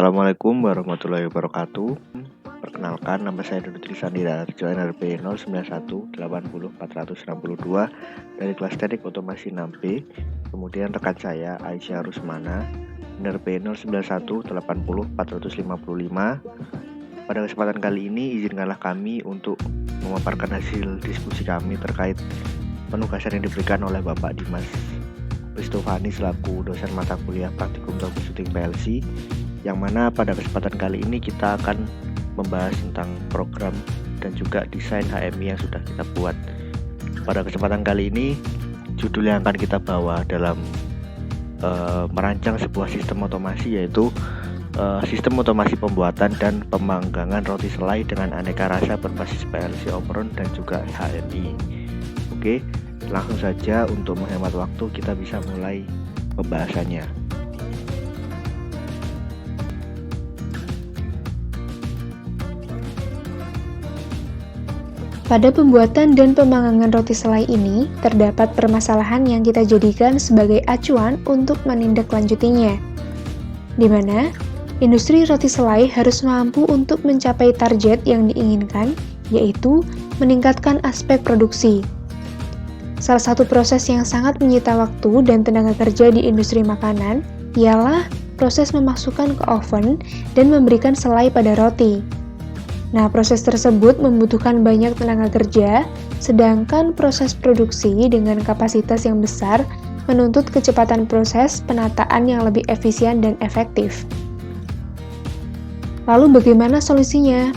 Assalamualaikum warahmatullahi wabarakatuh. Perkenalkan, nama saya Dudut Trisandira, NRP 09180462 dari kelas teknik otomasi 6B. Kemudian rekan saya Aisyah Rusmana, NRP 09180455. Pada kesempatan kali ini, izinkanlah kami untuk memaparkan hasil diskusi kami terkait penugasan yang diberikan oleh Bapak Dimas Kristofani selaku dosen mata kuliah praktikum troubleshooting PLC, yang mana pada kesempatan kali ini kita akan membahas tentang program dan juga desain HMI yang sudah kita buat. Pada kesempatan kali ini, judul yang akan kita bawa dalam merancang sebuah sistem otomasi yaitu sistem otomasi pembuatan dan pemanggangan roti selai dengan aneka rasa berbasis PLC Omron dan juga HMI. Oke, langsung saja untuk menghemat waktu kita bisa mulai pembahasannya. Pada pembuatan dan pemanggangan roti selai ini, terdapat permasalahan yang kita jadikan sebagai acuan untuk menindaklanjutinya, di mana industri roti selai harus mampu untuk mencapai target yang diinginkan, yaitu meningkatkan aspek produksi. Salah satu proses yang sangat menyita waktu dan tenaga kerja di industri makanan ialah proses memasukkan ke oven dan memberikan selai pada roti. Nah, proses tersebut membutuhkan banyak tenaga kerja, sedangkan proses produksi dengan kapasitas yang besar menuntut kecepatan proses penataan yang lebih efisien dan efektif. Lalu bagaimana solusinya?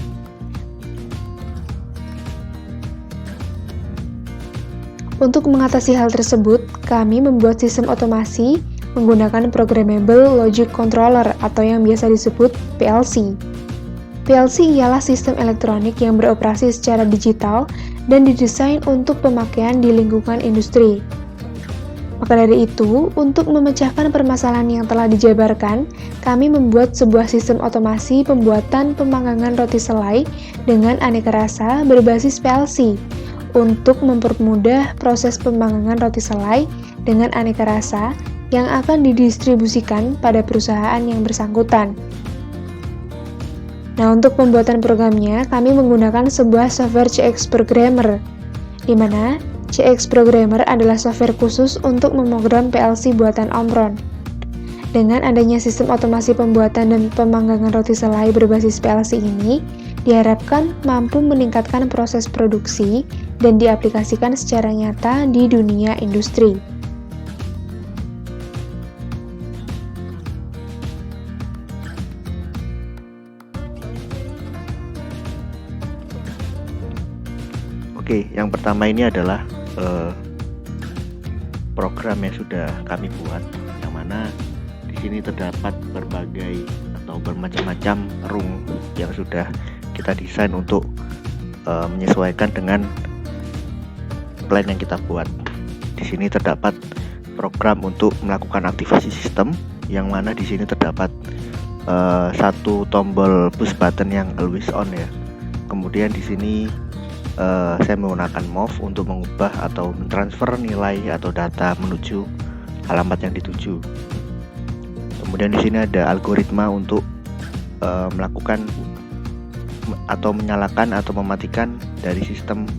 Untuk mengatasi hal tersebut, kami membuat sistem otomasi menggunakan Programmable Logic Controller atau yang biasa disebut PLC. PLC ialah sistem elektronik yang beroperasi secara digital dan didesain untuk pemakaian di lingkungan industri. Maka dari itu, untuk memecahkan permasalahan yang telah dijabarkan, kami membuat sebuah sistem otomasi pembuatan pemanggangan roti selai dengan aneka rasa berbasis PLC untuk mempermudah proses pemanggangan roti selai dengan aneka rasa yang akan didistribusikan pada perusahaan yang bersangkutan. Nah, untuk pembuatan programnya, kami menggunakan sebuah software CX Programmer, di mana CX Programmer adalah software khusus untuk memprogram PLC buatan Omron. Dengan adanya sistem otomasi pembuatan dan pemanggangan roti selai berbasis PLC ini, diharapkan mampu meningkatkan proses produksi dan diaplikasikan secara nyata di dunia industri. Oke, yang pertama ini adalah program yang sudah kami buat, yang mana di sini terdapat berbagai atau bermacam-macam rung yang sudah kita desain untuk menyesuaikan dengan plan yang kita buat. Di sini terdapat program untuk melakukan aktivasi sistem, yang mana di sini terdapat satu tombol push button yang always on ya. Kemudian di sini saya menggunakan move untuk mengubah atau mentransfer nilai atau data menuju alamat yang dituju. Kemudian di sini ada algoritma untuk melakukan atau menyalakan atau mematikan dari sistem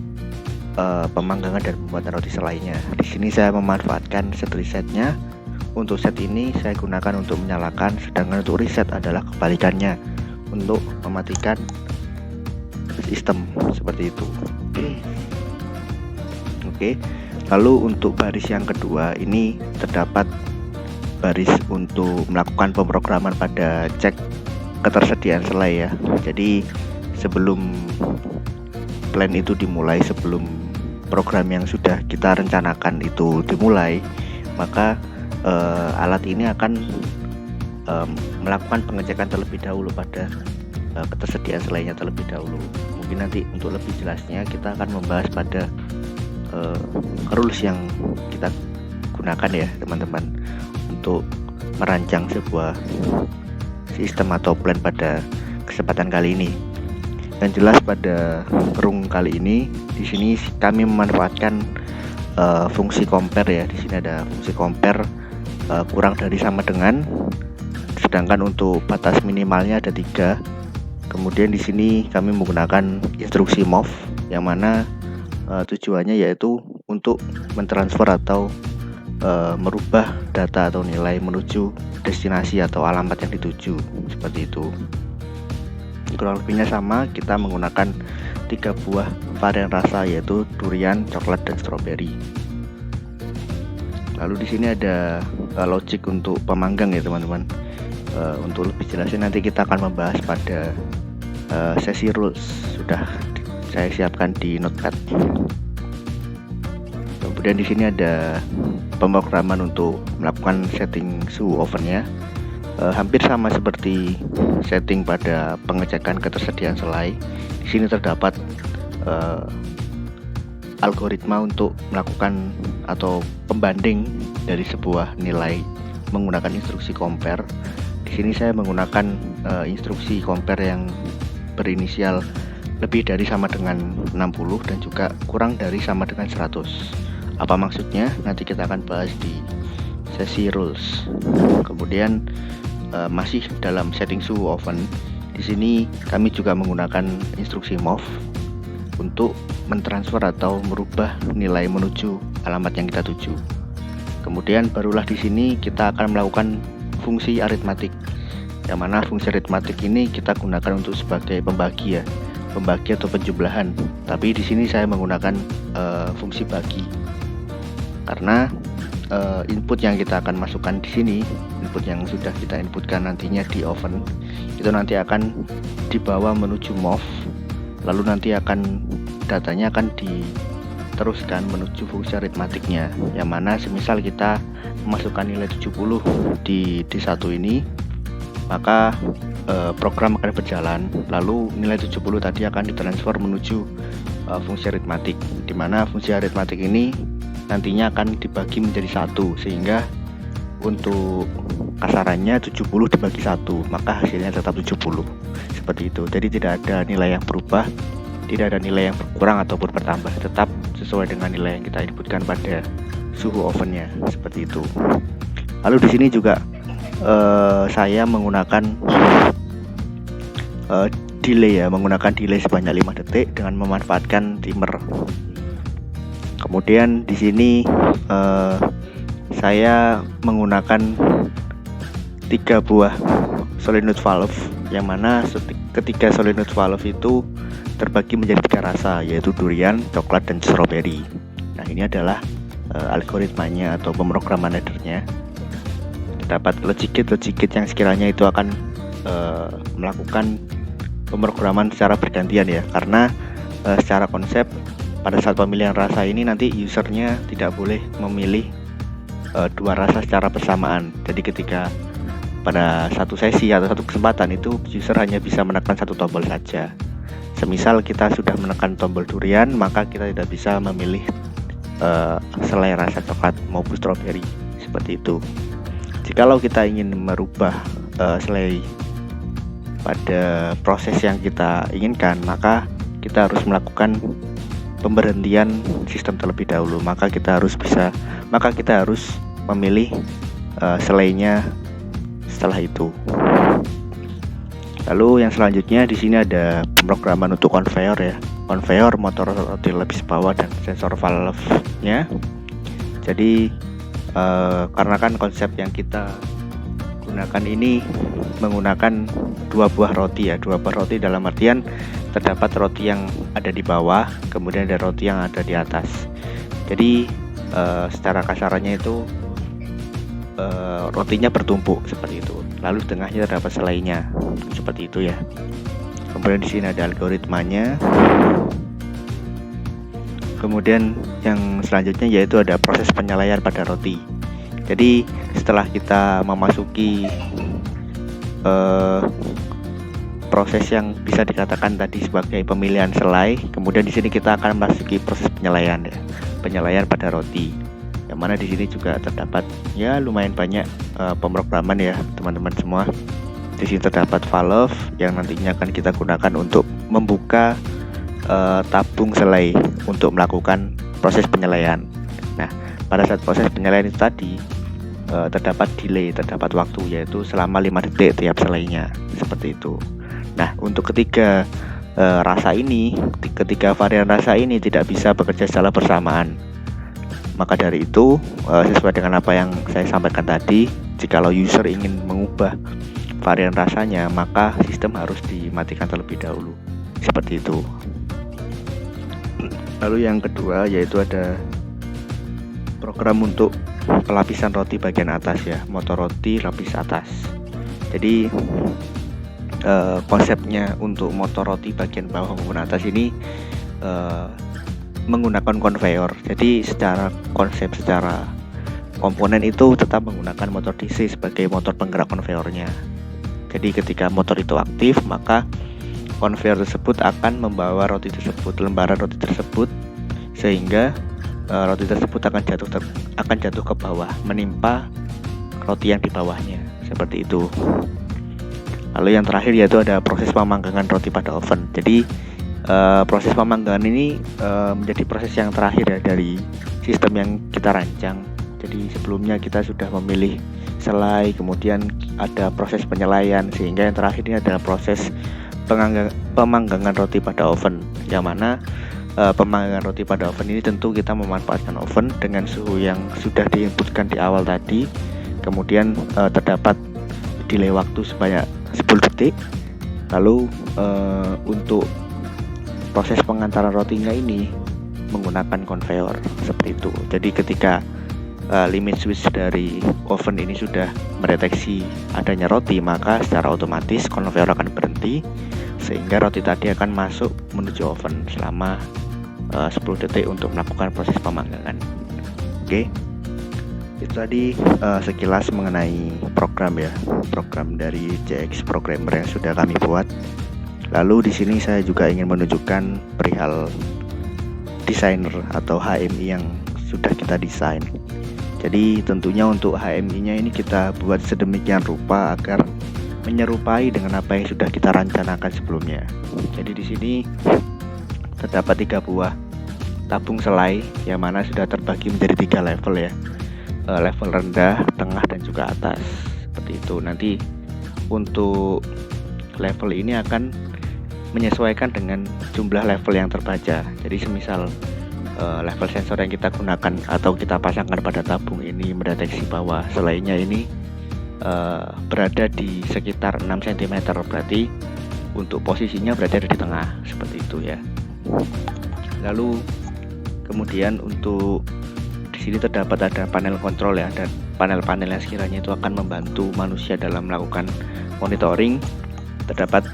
pemanggangan dan pembuatan roti selainya. Di sini saya memanfaatkan set resetnya. Untuk set ini saya gunakan untuk menyalakan, sedangkan untuk reset adalah kebalikannya, untuk mematikan sistem seperti itu. Oke, lalu untuk baris yang kedua ini terdapat baris untuk melakukan pemrograman pada cek ketersediaan selai ya. Jadi sebelum plan itu dimulai, sebelum program yang sudah kita rencanakan itu dimulai, maka alat ini akan melakukan pengecekan terlebih dahulu pada ketersediaan selainya terlebih dahulu. Mungkin nanti untuk lebih jelasnya kita akan membahas pada rules yang kita gunakan ya teman-teman untuk merancang sebuah sistem atau plan pada kesempatan kali ini. Dan jelas pada rung kali ini di sini kami memanfaatkan fungsi compare ya. Di sini ada fungsi compare kurang dari sama dengan sedangkan untuk batas minimalnya ada 3. Kemudian di sini kami menggunakan instruksi move yang mana tujuannya yaitu untuk mentransfer atau merubah data atau nilai menuju destinasi atau alamat yang dituju, seperti itu. Kurang lebihnya sama, kita menggunakan 3 buah varian rasa yaitu durian, coklat, dan stroberi. Lalu di sini ada logic untuk pemanggang ya teman-teman. Untuk lebih jelasnya nanti kita akan membahas pada sesi rules, sudah saya siapkan di notepad. Kemudian di sini ada pemrograman untuk melakukan setting suhu ovennya. Hampir sama seperti setting pada pengecekan ketersediaan selai. Di sini terdapat algoritma untuk melakukan atau pembanding dari sebuah nilai menggunakan instruksi compare. Di sini saya menggunakan instruksi compare yang berinisial lebih dari sama dengan 60 dan juga kurang dari sama dengan 100. Apa maksudnya? Nanti kita akan bahas di sesi rules. Kemudian masih dalam setting suhu oven. Di sini kami juga menggunakan instruksi move untuk mentransfer atau merubah nilai menuju alamat yang kita tuju. Kemudian barulah di sini kita akan melakukan fungsi aritmatik. Yang mana fungsi aritmatik ini kita gunakan untuk sebagai pembagi atau penjumlahan. Tapi di sini saya menggunakan fungsi bagi. Karena input yang kita akan masukkan di sini, input yang sudah kita inputkan nantinya di oven, itu nanti akan dibawa menuju move, lalu nanti datanya akan diteruskan menuju fungsi aritmatiknya, yang mana semisal kita memasukkan nilai 70 di D1 ini, maka program akan berjalan, lalu nilai 70 tadi akan ditransfer menuju fungsi aritmatik, di mana fungsi aritmatik ini nantinya akan dibagi menjadi 1, sehingga untuk kasarannya 70 dibagi 1, maka hasilnya tetap 70, seperti itu. Jadi tidak ada nilai yang berubah, tidak ada nilai yang berkurang ataupun bertambah, tetap sesuai dengan nilai yang kita inputkan pada suhu ovennya, seperti itu. Lalu di sini juga saya menggunakan menggunakan delay sebanyak 5 detik dengan memanfaatkan timer. Kemudian di sini saya menggunakan 3 buah solenoid valve, yang mana ketiga solenoid valve itu terbagi menjadi 3 rasa, yaitu durian, coklat, dan stroberi. Nah, ini adalah algoritmanya atau pemrograman headernya. Terdapat logic gate yang sekiranya itu akan melakukan pemrograman secara bergantian ya, karena secara konsep pada saat pemilihan rasa ini nanti usernya tidak boleh memilih 2 rasa secara bersamaan. Jadi ketika pada satu sesi atau satu kesempatan itu user hanya bisa menekan 1 tombol saja. Semisal kita sudah menekan tombol durian, maka kita tidak bisa memilih selai rasa coklat maupun stroberi, seperti itu. Jikalau kita ingin merubah selai pada proses yang kita inginkan, maka kita harus melakukan pemberhentian sistem terlebih dahulu. Maka kita harus memilih selainya setelah itu. Lalu yang selanjutnya di sini ada pemrograman untuk conveyor ya. Conveyor, motor roti lapis bawah, dan sensor valve-nya. Jadi karena kan konsep yang kita gunakan ini menggunakan 2 buah roti ya. 2 buah roti dalam artian terdapat roti yang ada di bawah, kemudian ada roti yang ada di atas. Jadi secara kasarannya itu rotinya bertumpuk seperti itu. Lalu di tengahnya terdapat selainya, seperti itu ya. Kemudian di sini ada algoritmanya. Kemudian yang selanjutnya yaitu ada proses penyelaian pada roti. Jadi setelah kita memasuki proses yang bisa dikatakan tadi sebagai pemilihan selai, kemudian di sini kita akan memasuki proses penyelaian ya, penyelaian pada roti. Yang mana di sini juga terdapat ya lumayan banyak pemrograman ya teman-teman semua. Di sini terdapat valve yang nantinya akan kita gunakan untuk membuka tabung selai untuk melakukan proses penyelaian. Nah, pada saat proses penyelaian itu tadi terdapat delay, terdapat waktu, yaitu selama 5 detik tiap selainya, seperti itu. Nah, untuk ketiga varian rasa ini tidak bisa bekerja secara bersamaan. Maka dari itu, sesuai dengan apa yang saya sampaikan tadi, jikalau user ingin mengubah varian rasanya, maka sistem harus dimatikan terlebih dahulu, seperti itu. Lalu yang kedua yaitu ada program untuk pelapisan roti bagian atas ya, motor roti lapis atas. Jadi konsepnya untuk motor roti bagian bawah maupun atas ini menggunakan konveyor. Jadi secara komponen itu tetap menggunakan motor DC sebagai motor penggerak konveyornya. Jadi ketika motor itu aktif, maka konveyor tersebut akan membawa lembaran roti tersebut, sehingga roti tersebut akan jatuh ke bawah, menimpa roti yang di bawahnya, seperti itu. Lalu yang terakhir yaitu ada proses pemanggangan roti pada oven. Jadi proses pemanggangan ini menjadi proses yang terakhir ya dari sistem yang kita rancang. Jadi sebelumnya kita sudah memilih selai, kemudian ada proses penyelaian, sehingga yang terakhir ini adalah proses pemanggangan roti pada oven, yang mana pemanggangan roti pada oven ini tentu kita memanfaatkan oven dengan suhu yang sudah diinputkan di awal tadi. Kemudian terdapat delay waktu sebanyak 10 detik. Lalu untuk proses pengantaran rotinya ini menggunakan konveyor, seperti itu. Jadi ketika limit switch dari oven ini sudah mendeteksi adanya roti, maka secara otomatis konveyor akan berhenti, sehingga roti tadi akan masuk menuju oven selama 10 detik untuk melakukan proses pemanggangan. Oke, itu tadi sekilas mengenai program dari JX Programmer yang sudah kami buat. Lalu di sini saya juga ingin menunjukkan perihal desainer atau HMI yang sudah kita desain. Jadi tentunya untuk HMI-nya ini kita buat sedemikian rupa agar menyerupai dengan apa yang sudah kita rencanakan sebelumnya. Jadi di sini terdapat 3 buah tabung selai yang mana sudah terbagi menjadi 3 level ya. Level rendah, tengah, dan juga atas. Seperti itu. Nanti untuk level ini akan menyesuaikan dengan jumlah level yang terbaca. Jadi semisal level sensor yang kita gunakan atau kita pasangkan pada tabung ini mendeteksi bahwa selainya ini berada di sekitar 6 cm, berarti untuk posisinya berada di tengah, seperti itu ya. Lalu kemudian untuk di sini terdapat ada panel kontrol ya, dan panel-panel yang sekiranya itu akan membantu manusia dalam melakukan monitoring. Terdapat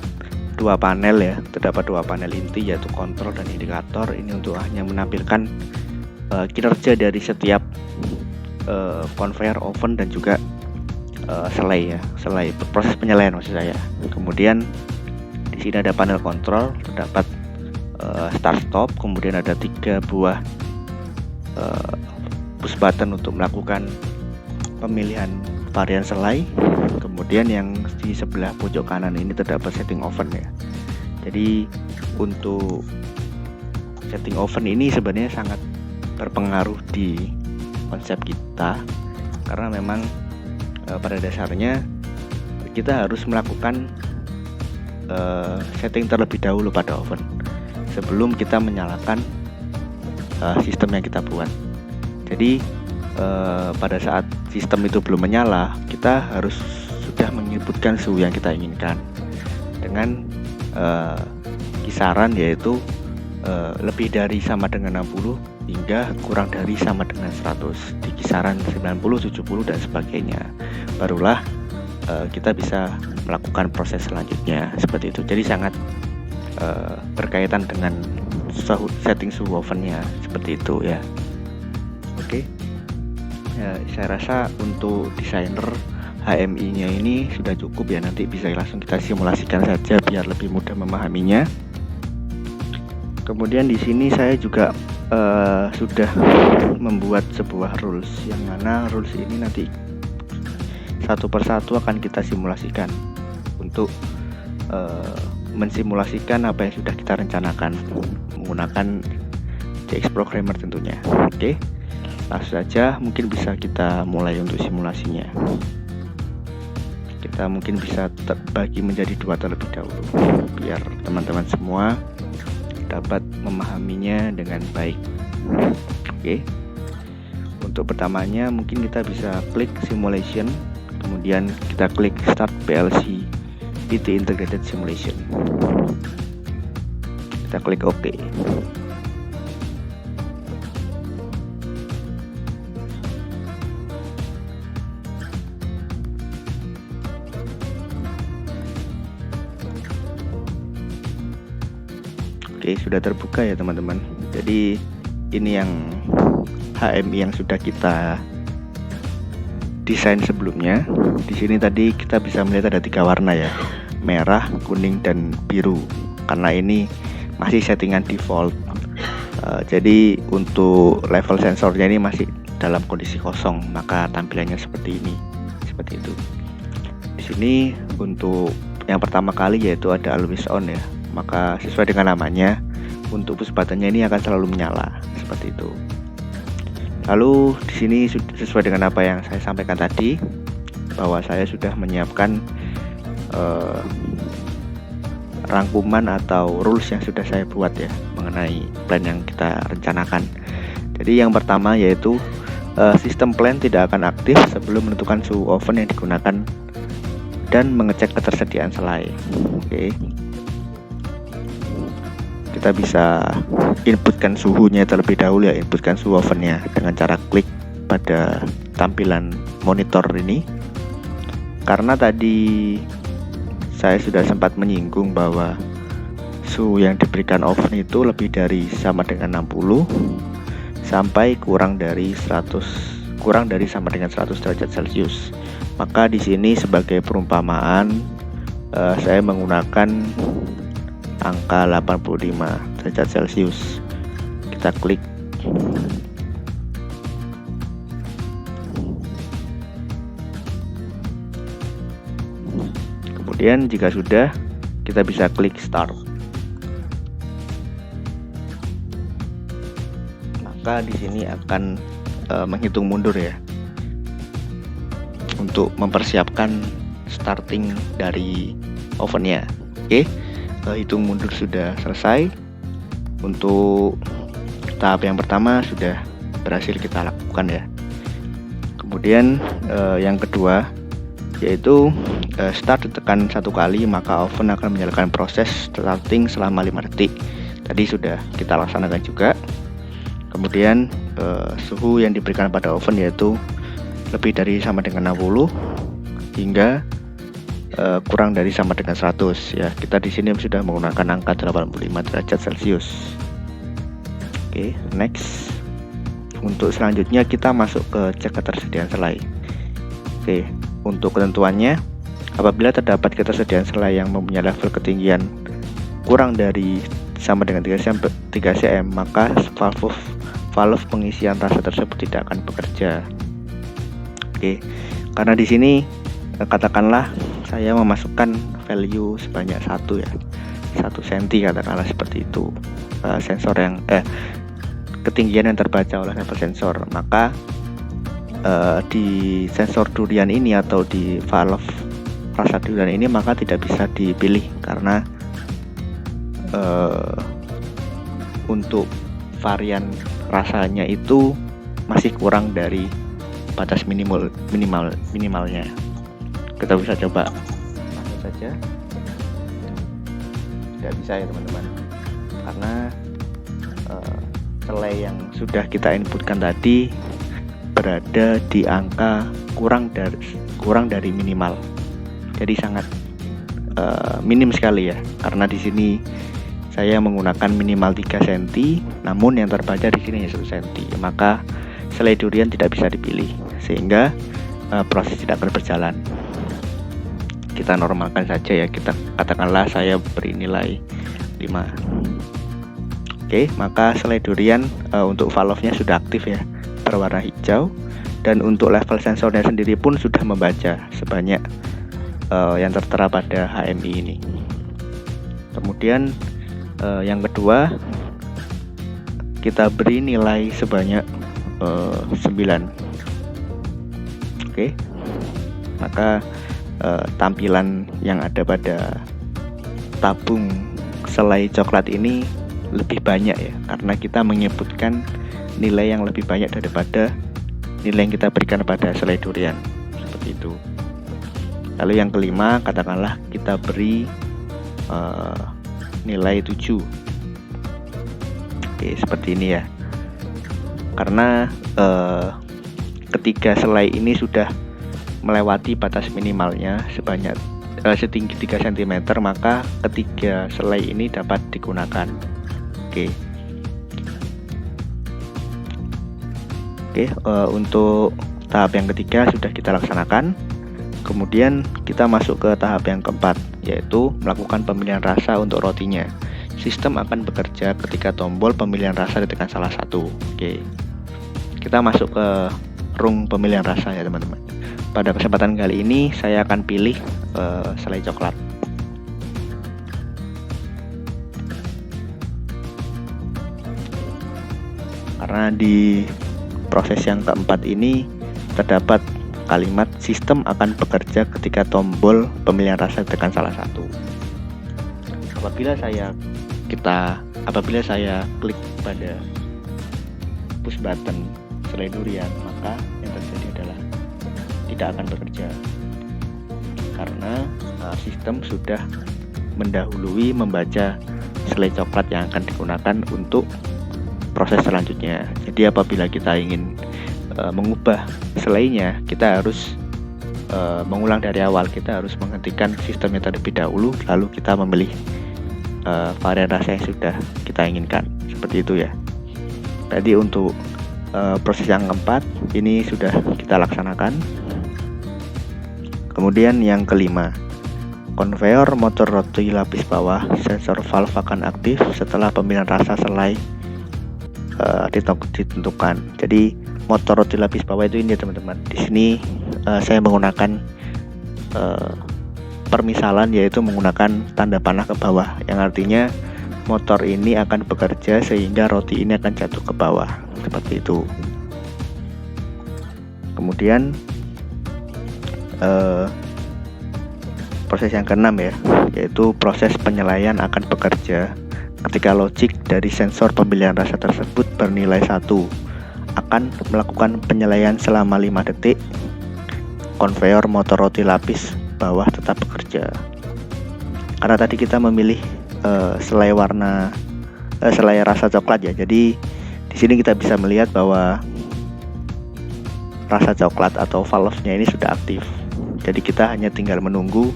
2 panel ya, terdapat 2 panel inti yaitu kontrol dan indikator. Ini untuk hanya menampilkan kinerja dari setiap konveyor, oven, dan juga selai proses penyelaian maksud saya. Kemudian di sini ada panel kontrol, terdapat start stop, kemudian ada 3 buah push button untuk melakukan pemilihan varian selai. Kemudian yang di sebelah pojok kanan ini terdapat setting oven ya. Jadi untuk setting oven ini sebenarnya sangat berpengaruh di konsep kita, karena memang pada dasarnya kita harus melakukan setting terlebih dahulu pada oven sebelum kita menyalakan sistem yang kita buat. Jadi pada saat sistem itu belum menyala, kita harus sudah menginputkan suhu yang kita inginkan dengan kisaran yaitu lebih dari sama dengan 60 hingga kurang dari sama dengan 100, di kisaran 90, 70 dan sebagainya. Barulah kita bisa melakukan proses selanjutnya, seperti itu. Jadi sangat berkaitan dengan setting suhu ovennya, seperti itu ya. Oke. Ya, saya rasa untuk desainer HMI-nya ini sudah cukup ya. Nanti bisa langsung kita simulasikan saja biar lebih mudah memahaminya. Kemudian di sini saya juga sudah membuat sebuah rules, yang mana rules ini nanti satu persatu akan kita simulasikan untuk mensimulasikan apa yang sudah kita rencanakan menggunakan JX Programmer tentunya. Oke. Langsung saja mungkin bisa kita mulai untuk simulasinya. Kita mungkin bisa terbagi menjadi 2 terlebih dahulu, biar teman-teman semua dapat memahaminya dengan baik. Oke. Untuk pertamanya mungkin kita bisa klik simulation, kemudian kita klik start PLC PT Integrated Simulation. Kita klik OK. Oke, sudah terbuka ya teman-teman. Jadi ini yang HMI yang sudah kita desain sebelumnya. Di sini tadi kita bisa melihat ada 3 warna ya, merah, kuning, dan biru. Karena ini masih settingan default. Jadi untuk level sensornya ini masih dalam kondisi kosong, maka tampilannya seperti ini, seperti itu. Di sini untuk yang pertama kali yaitu ada always on ya. Maka sesuai dengan namanya, untuk push buttonnya ini akan selalu menyala seperti itu. Lalu di sini sesuai dengan apa yang saya sampaikan tadi, bahwa saya sudah menyiapkan rangkuman atau rules yang sudah saya buat ya mengenai plan yang kita rencanakan. Jadi yang pertama yaitu sistem plan tidak akan aktif sebelum menentukan suhu oven yang digunakan dan mengecek ketersediaan selai. Oke. Kita bisa inputkan suhunya terlebih dahulu ya, inputkan suhu ovennya dengan cara klik pada tampilan monitor ini. Karena tadi saya sudah sempat menyinggung bahwa suhu yang diberikan oven itu lebih dari sama dengan 60 sampai kurang dari sama dengan 100 derajat Celcius. Maka di sini sebagai perumpamaan saya menggunakan angka 85 derajat Celcius. Kita klik. Kemudian jika sudah, kita bisa klik start. Maka di sini akan menghitung mundur ya, untuk mempersiapkan starting dari ovennya. Oke. Hitung mundur sudah selesai. Untuk tahap yang pertama sudah berhasil kita lakukan ya. Kemudian yang kedua yaitu start ditekan 1 kali, maka oven akan menyalakan proses starting selama 5 detik. Tadi sudah kita laksanakan juga. Kemudian suhu yang diberikan pada oven yaitu lebih dari sama dengan 60 hingga kurang dari sama dengan 100 ya. Kita di sini sudah menggunakan angka 85 derajat Celcius. Oke, next. Untuk selanjutnya kita masuk ke cek ketersediaan selai. Oke, untuk ketentuannya, apabila terdapat ketersediaan selai yang mempunyai level ketinggian kurang dari sama dengan 3 cm, maka valve pengisian rasa tersebut tidak akan bekerja. Oke, karena di sini katakanlah saya memasukkan value sebanyak 1 cm katakanlah seperti itu, sensor yang ketinggian yang terbaca oleh level sensor, maka di sensor durian ini atau di valve rasa durian ini maka tidak bisa dipilih karena untuk varian rasanya itu masih kurang dari batas minimalnya. Kita bisa coba langsung saja. Tidak bisa ya teman-teman, karena selai yang sudah kita inputkan tadi berada di angka kurang dari minimal. Jadi sangat minim sekali ya, karena di sini saya menggunakan minimal 3 cm, namun yang terbaca di sini hanya 1 cm. Maka selai durian tidak bisa dipilih, sehingga proses tidak akan berjalan. Kita normalkan saja ya, kita katakanlah saya beri nilai 5. Oke, maka selai durian untuk valve-nya sudah aktif ya, berwarna hijau, dan untuk level sensornya sendiri pun sudah membaca sebanyak yang tertera pada HMI ini. Kemudian yang kedua, kita beri nilai sebanyak 9. Oke, maka tampilan yang ada pada tabung selai coklat ini lebih banyak ya, karena kita menyebutkan nilai yang lebih banyak daripada nilai yang kita berikan pada selai durian, seperti itu. Lalu yang kelima, katakanlah kita beri nilai 7. Oke, seperti ini ya. Karena ketika selai ini sudah melewati batas minimalnya setinggi 3 cm, maka ketiga selai ini dapat digunakan. Oke, untuk tahap yang ketiga sudah kita laksanakan. Kemudian kita masuk ke tahap yang keempat, yaitu melakukan pemilihan rasa untuk rotinya. Sistem akan bekerja ketika tombol pemilihan rasa ditekan salah satu. Oke, kita masuk ke rung pemilihan rasa ya teman-teman. Pada kesempatan kali ini saya akan pilih selai coklat. Karena di proses yang keempat ini terdapat kalimat sistem akan bekerja ketika tombol pemilihan rasa ditekan salah satu. Apabila saya klik pada push button selai durian, maka yang terjadi adalah tidak akan bekerja karena sistem sudah mendahului membaca selai coklat yang akan digunakan untuk proses selanjutnya. Jadi apabila kita ingin mengubah selainya, kita harus mengulang dari awal. Kita harus menghentikan sistemnya terlebih dahulu, lalu kita memilih varian rasa yang sudah kita inginkan. Seperti itu ya. Tadi untuk proses yang keempat ini sudah kita laksanakan. Kemudian yang kelima, konveyor motor roti lapis bawah sensor valve akan aktif setelah pemilihan rasa selai ditentukan. Jadi motor roti lapis bawah itu ini teman-teman. Di sini saya menggunakan permisalan, yaitu menggunakan tanda panah ke bawah, yang artinya motor ini akan bekerja sehingga roti ini akan jatuh ke bawah, seperti itu. Kemudian proses yang keenam ya, yaitu proses penyelaian akan bekerja ketika logic dari sensor pemilihan rasa tersebut bernilai 1. Akan melakukan penyelaian selama 5 detik. Konveyor motor roti lapis bawah tetap bekerja. Karena tadi kita memilih selai rasa coklat ya. Jadi di sini kita bisa melihat bahwa rasa coklat atau valve-nya ini sudah aktif. Jadi kita hanya tinggal menunggu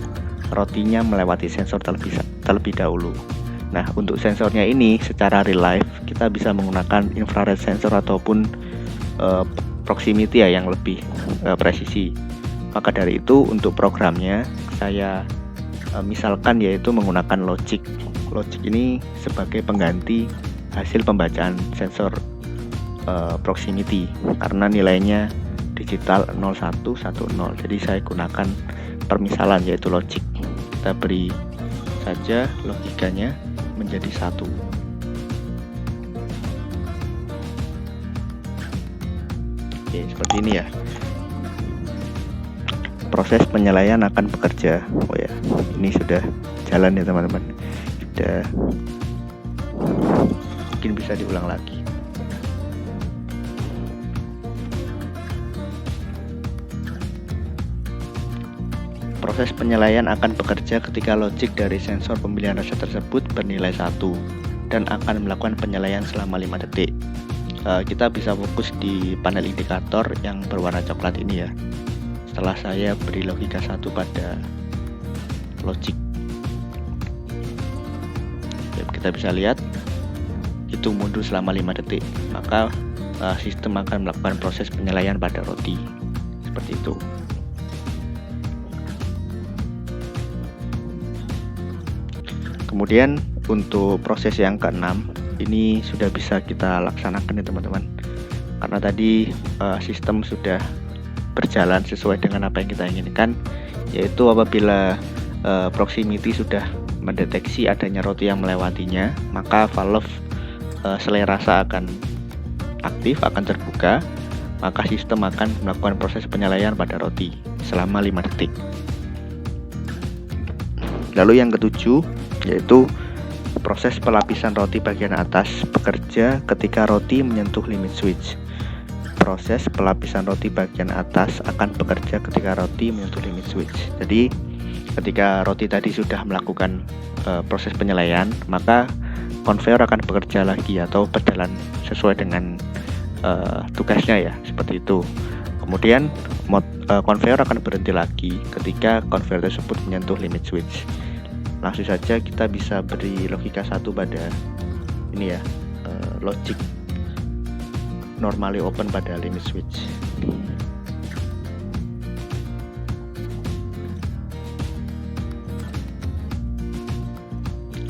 rotinya melewati sensor terlebih dahulu. Nah, untuk sensornya ini secara real life kita bisa menggunakan infrared sensor ataupun proximity ya yang lebih presisi. Maka dari itu untuk programnya saya misalkan yaitu menggunakan logic. Logic ini sebagai pengganti hasil pembacaan sensor proximity karena nilainya digital 0110. Jadi saya gunakan permisalan yaitu logic. Kita beri saja logikanya menjadi 1. Oke, seperti ini ya. Proses penyelaian akan bekerja. Oh ya, ini sudah jalan ya teman-teman. Sudah, mungkin bisa diulang lagi. Proses penyelaian akan bekerja ketika logic dari sensor pemilihan rasa tersebut bernilai 1 dan akan melakukan penyelaian selama 5 detik. Kita bisa fokus di panel indikator yang berwarna coklat ini ya. Setelah saya beri logika 1 pada logic, kita bisa lihat itu mundur selama 5 detik. Maka sistem akan melakukan proses penyelaian pada roti. Seperti itu. Kemudian untuk proses yang keenam ini sudah bisa kita laksanakan ya teman-teman. Karena tadi sistem sudah berjalan sesuai dengan apa yang kita inginkan, yaitu apabila proximity sudah mendeteksi adanya roti yang melewatinya, maka valve selai rasa akan aktif, akan terbuka maka sistem akan melakukan proses penyelesaian pada roti selama 5 detik. Lalu yang ketujuh yaitu proses pelapisan roti bagian atas bekerja ketika roti menyentuh limit switch. Proses pelapisan roti bagian atas akan bekerja ketika roti menyentuh limit switch. Jadi ketika roti tadi sudah melakukan proses penyelesaian, maka konveyor akan bekerja lagi atau berjalan sesuai dengan tugasnya ya, seperti itu. Kemudian konveyor akan berhenti lagi ketika konveyor tersebut menyentuh limit switch. Langsung saja kita bisa beri logika satu pada ini ya, logic normally open pada limit switch.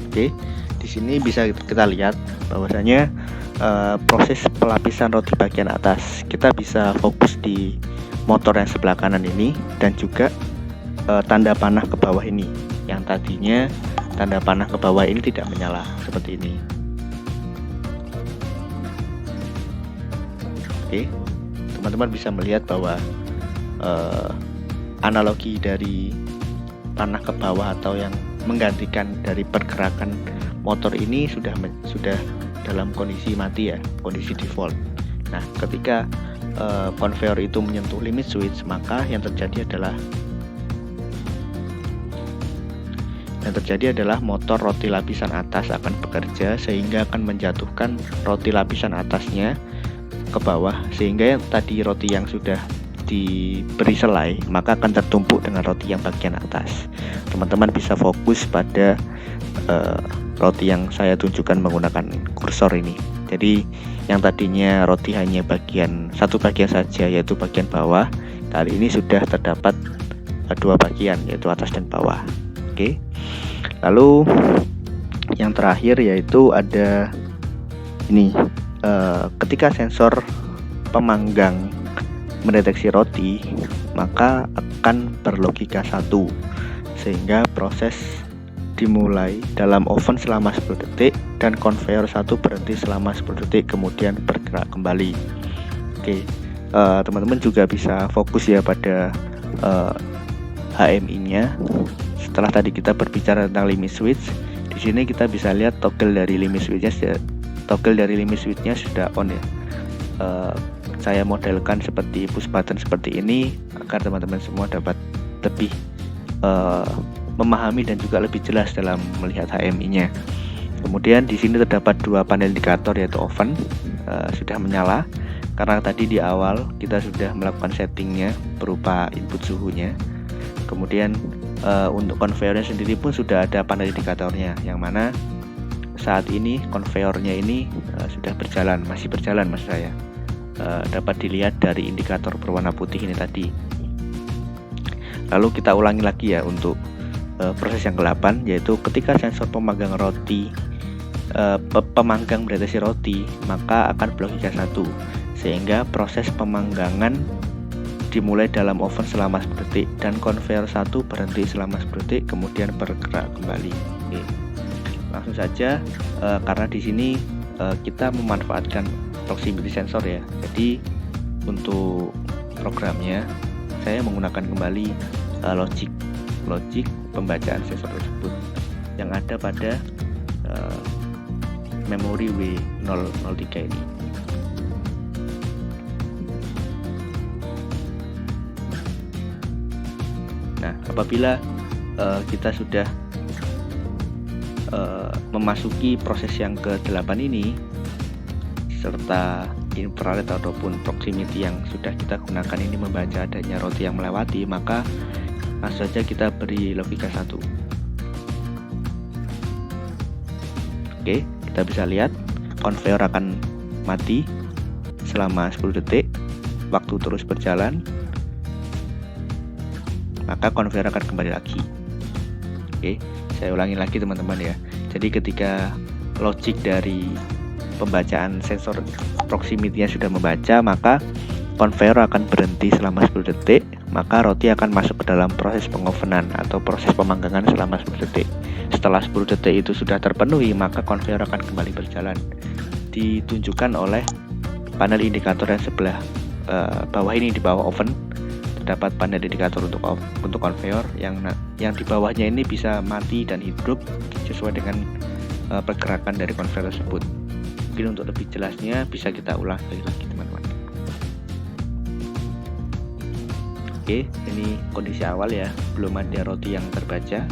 Oke, di sini bisa kita lihat bahwasanya proses pelapisan roti bagian atas kita bisa fokus di motor yang sebelah kanan ini dan juga tanda panah ke bawah ini. Yang tadinya tanda panah ke bawah ini tidak menyala seperti ini. Oke, teman-teman bisa melihat bahwa analogi dari panah ke bawah atau yang menggantikan dari pergerakan motor ini sudah dalam kondisi mati ya, kondisi default. Nah, ketika konveyor itu menyentuh limit switch, maka yang terjadi adalah motor roti lapisan atas akan bekerja sehingga akan menjatuhkan roti lapisan atasnya ke bawah, sehingga tadi roti yang sudah diberi selai maka akan tertumpuk dengan roti yang bagian atas. Teman-teman bisa fokus pada roti yang saya tunjukkan menggunakan kursor ini. Jadi yang tadinya roti hanya satu bagian saja, yaitu bagian bawah, kali ini sudah terdapat dua bagian, yaitu atas dan bawah. Oke. Lalu yang terakhir yaitu ada ini, ketika sensor pemanggang mendeteksi roti, maka akan berlogika satu, sehingga proses dimulai dalam oven selama 10 detik dan konveyor 1 berhenti selama 10 detik kemudian bergerak kembali. Oke, teman-teman juga bisa fokus ya pada HMI-nya. Setelah tadi kita berbicara tentang limit switch, di sini kita bisa lihat toggle dari limit switch-nya sudah on ya. Saya modelkan seperti push button seperti ini agar teman-teman semua dapat lebih memahami dan juga lebih jelas dalam melihat HMI-nya. Kemudian di sini terdapat dua panel indikator, yaitu oven sudah menyala karena tadi di awal kita sudah melakukan settingnya berupa input suhunya. Kemudian untuk konveyornya sendiri pun sudah ada panel indikatornya, yang mana saat ini konveyornya ini sudah berjalan, masih berjalan maksud saya. Dapat dilihat dari indikator berwarna putih ini tadi. Lalu kita ulangi lagi ya untuk proses yang ke-8, yaitu ketika sensor pemanggang mendeteksi roti, maka akan berlogika 1, sehingga proses pemanggangan dimulai dalam oven selama 10 detik dan konveyor 1 berhenti selama 10 detik kemudian bergerak kembali. Oke. Langsung saja, karena di sini kita memanfaatkan proximity sensor ya. Jadi untuk programnya saya menggunakan kembali logic pembacaan sensor tersebut yang ada pada memori W003 ini. Nah, apabila kita sudah memasuki proses yang ke-8 ini serta infrared ataupun proximity yang sudah kita gunakan ini membaca adanya roti yang melewati, maka langsung saja kita beri logika 1. Oke, kita bisa lihat konveyor akan mati selama 10 detik, waktu terus berjalan, maka konveyor akan kembali lagi. Oke, saya ulangi lagi teman-teman ya. Jadi ketika logic dari pembacaan sensor proximity-nya sudah membaca, maka konveyor akan berhenti selama 10 detik, maka roti akan masuk ke dalam proses pengovenan atau proses pemanggangan selama 10 detik. Setelah 10 detik itu sudah terpenuhi, maka konveyor akan kembali berjalan. Ditunjukkan oleh panel indikator yang sebelah bawah ini, di bawah oven terdapat panel indikator untuk konveyor yang di bawahnya ini bisa mati dan hidup sesuai dengan pergerakan dari konveyor tersebut. Mungkin untuk lebih jelasnya bisa kita ulang lagi teman-teman. Oke, ini kondisi awal ya, belum ada roti yang terbaca.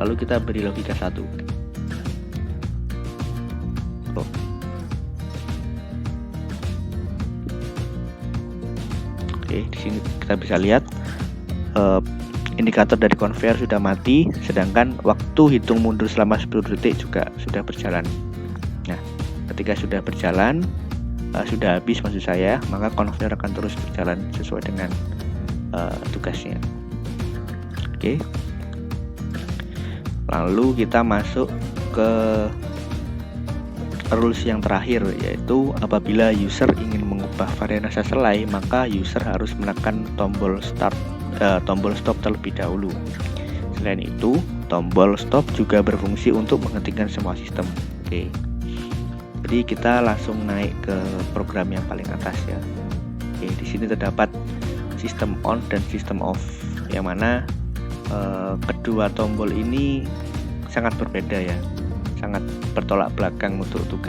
Lalu kita beri logika 1. Oke, di sini kita bisa lihat indikator dari konveyor sudah mati, sedangkan waktu hitung mundur selama 10 detik juga sudah berjalan. Nah, ketika sudah berjalan, sudah habis maksud saya, maka konveyor akan terus berjalan sesuai dengan tugasnya. Oke. Lalu kita masuk ke rules yang terakhir, yaitu apabila user ingin mengubah varian rasa selai, maka user harus menekan tombol stop terlebih dahulu. Selain itu, tombol stop juga berfungsi untuk menghentikan semua sistem. Oke. Jadi kita langsung naik ke program yang paling atas ya. Oke, di sini terdapat sistem on dan sistem off, yang mana kedua tombol ini sangat berbeda ya, sangat bertolak belakang untuk untuk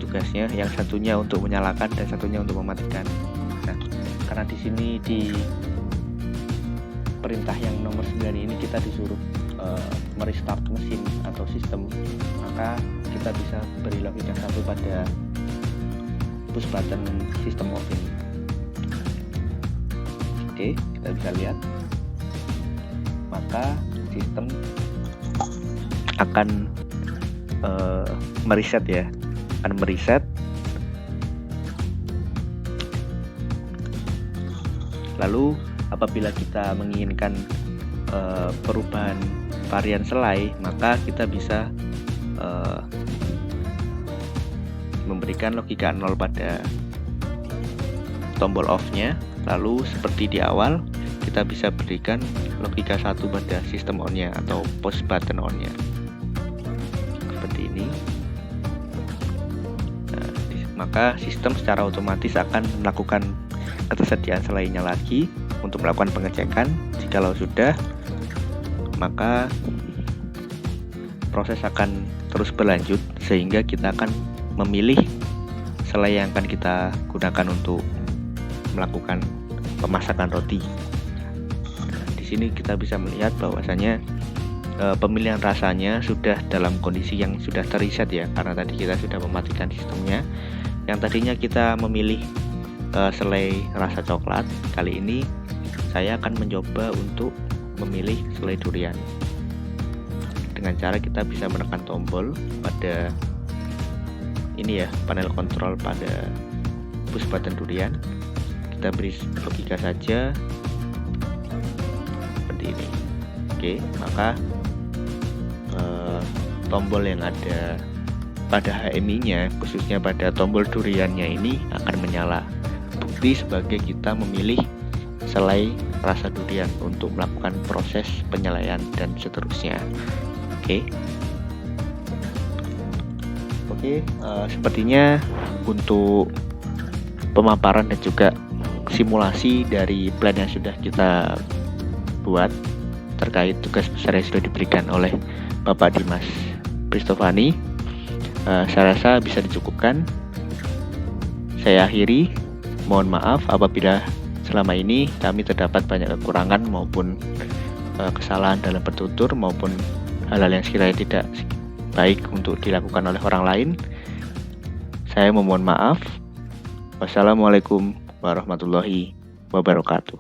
tugasnya. Yang satunya untuk menyalakan dan satunya untuk mematikan. Nah, karena di sini di perintah yang nomor 9 ini kita disuruh merestart mesin atau sistem, maka kita bisa beri logika 1 pada push button sistem off ini. Oke, kita bisa lihat, maka sistem akan mereset ya, akan mereset. Lalu apabila kita menginginkan perubahan varian selai, maka kita bisa memberikan logika 0 pada tombol off-nya. Lalu seperti di awal, kita bisa berikan logika 1 pada sistem on-nya atau push button on-nya. Seperti ini. Nah, maka sistem secara otomatis akan melakukan ketersediaan selainya lagi untuk melakukan pengecekan. Jikalau sudah, maka proses akan terus berlanjut sehingga kita akan memilih selai yang akan kita gunakan untuk melakukan pemasakan roti. Nah, di sini kita bisa melihat bahwasanya pemilihan rasanya sudah dalam kondisi yang sudah terreset ya, karena tadi kita sudah mematikan sistemnya. Yang tadinya kita memilih selai rasa coklat, kali ini saya akan mencoba untuk memilih selai durian. Dengan cara kita bisa menekan tombol pada ini ya, panel kontrol pada push button durian. Kita beri logika saja seperti ini. Oke, maka tombol yang ada pada HMI-nya, khususnya pada tombol duriannya ini akan menyala. Bukti sebagai kita memilih selai rasa durian untuk melakukan proses penyelaian dan seterusnya. Oke, sepertinya untuk pemaparan dan juga simulasi dari plan yang sudah kita buat terkait tugas besar yang sudah diberikan oleh Bapak Dimas Pristovani, saya rasa bisa dicukupkan. Saya akhiri, mohon maaf apabila selama ini kami terdapat banyak kekurangan maupun kesalahan dalam bertutur maupun hal-hal yang sekiranya tidak baik untuk dilakukan oleh orang lain. Saya memohon maaf. Wassalamualaikum warahmatullahi wabarakatuh.